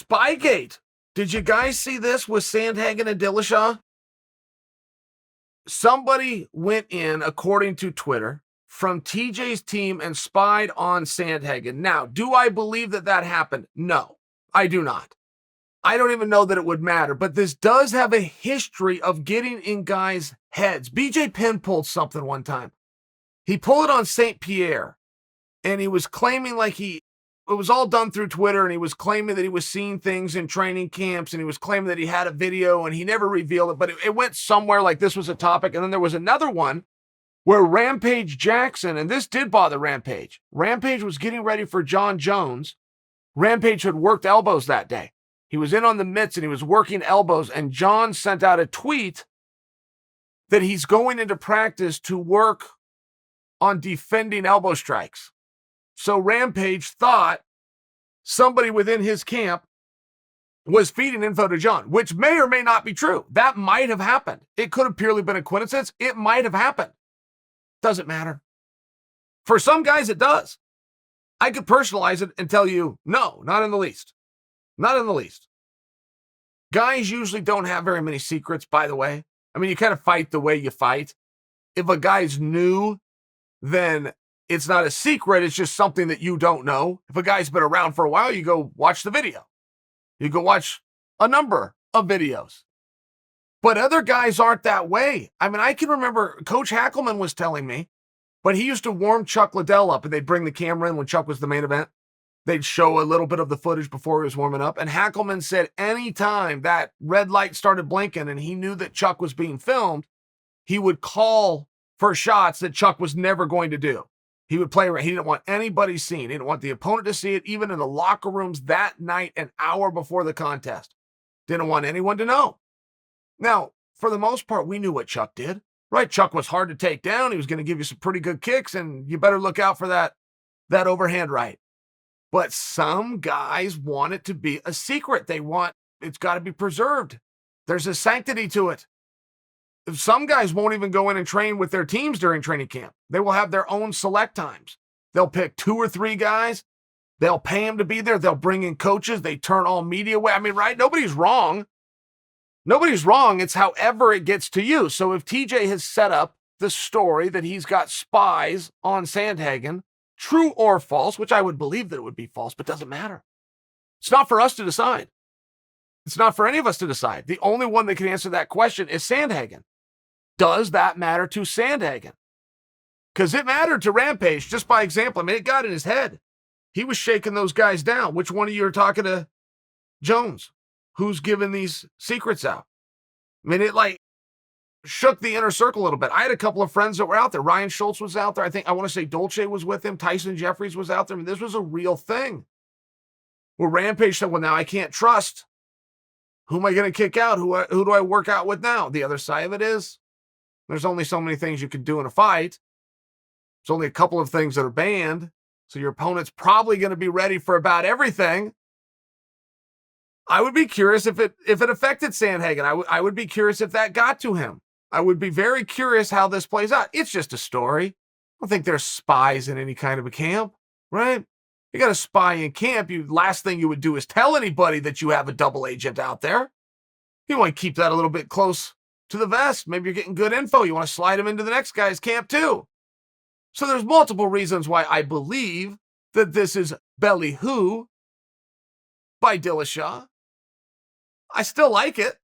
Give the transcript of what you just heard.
Spy-Gate. Did you guys see this with Sandhagen and Dillashaw? Somebody went in, according to Twitter, from TJ's team and spied on Sandhagen. Now, do I believe that that happened? No, I do not. I don't even know that it would matter, but this does have a history of getting in guys' heads. BJ Penn pulled something one time. He pulled it on St. Pierre, and he was claiming it was all done through Twitter, and he was claiming that he was seeing things in training camps, and he was claiming that he had a video, and he never revealed it, but it went somewhere like this was a topic. And then there was another one where Rampage Jackson, and this did bother Rampage. Rampage was getting ready for John Jones. Rampage had worked elbows that day. He was in on the mitts, and he was working elbows, and John sent out a tweet that he's going into practice to work on defending elbow strikes. So Rampage thought somebody within his camp was feeding info to John, which may or may not be true. That might have happened. It could have purely been a coincidence. It might have happened. Doesn't matter. For some guys, it does. I could personalize it and tell you, no, not in the least. Not in the least. Guys usually don't have very many secrets, by the way. I mean, you kind of fight the way you fight. If a guy's new, then it's not a secret. It's just something that you don't know. If a guy's been around for a while, you go watch the video. You go watch a number of videos. But other guys aren't that way. I mean, I can remember Coach Hackelman was telling me, but he used to warm Chuck Liddell up, and they'd bring the camera in when Chuck was the main event. They'd show a little bit of the footage before he was warming up. And Hackelman said anytime that red light started blinking and he knew that Chuck was being filmed, he would call for shots that Chuck was never going to do. He would play around. He didn't want anybody seen. He didn't want the opponent to see it, even in the locker rooms that night, an hour before the contest. Didn't want anyone to know. Now, for the most part, we knew what Chuck did, right? Chuck was hard to take down. He was going to give you some pretty good kicks, and you better look out for that overhand right. But some guys want it to be a secret. It's got to be preserved. There's a sanctity to it. Some guys won't even go in and train with their teams during training camp. They will have their own select times. They'll pick 2 or 3 guys. They'll pay them to be there. They'll bring in coaches. They turn all media away. I mean, right? Nobody's wrong. Nobody's wrong. It's however it gets to you. So if TJ has set up the story that he's got spies on Sandhagen, true or false, which I would believe that it would be false, but doesn't matter. It's not for us to decide. It's not for any of us to decide. The only one that can answer that question is Sandhagen. Does that matter to Sandhagen? Because it mattered to Rampage, just by example. I mean, it got in his head. He was shaking those guys down. Which one of you are talking to Jones? Who's giving these secrets out? I mean, it shook the inner circle a little bit. I had a couple of friends that were out there. Ryan Schultz was out there. I want to say Dolce was with him. Tyson Jeffries was out there. I mean, this was a real thing. Where Rampage said, well, now I can't trust. Who am I going to kick out? Who do I work out with now? The other side of it is, there's only so many things you can do in a fight. There's only a couple of things that are banned. So your opponent's probably going to be ready for about everything. I would be curious if it affected Sandhagen. I would be curious if that got to him. I would be very curious how this plays out. It's just a story. I don't think there's spies in any kind of a camp, right? You got a spy in camp. Last thing you would do is tell anybody that you have a double agent out there. You want to keep that a little bit close to the vest. Maybe you're getting good info. You want to slide them into the next guy's camp too. So there's multiple reasons why I believe that this is Belly Who by Dillashaw. I still like it.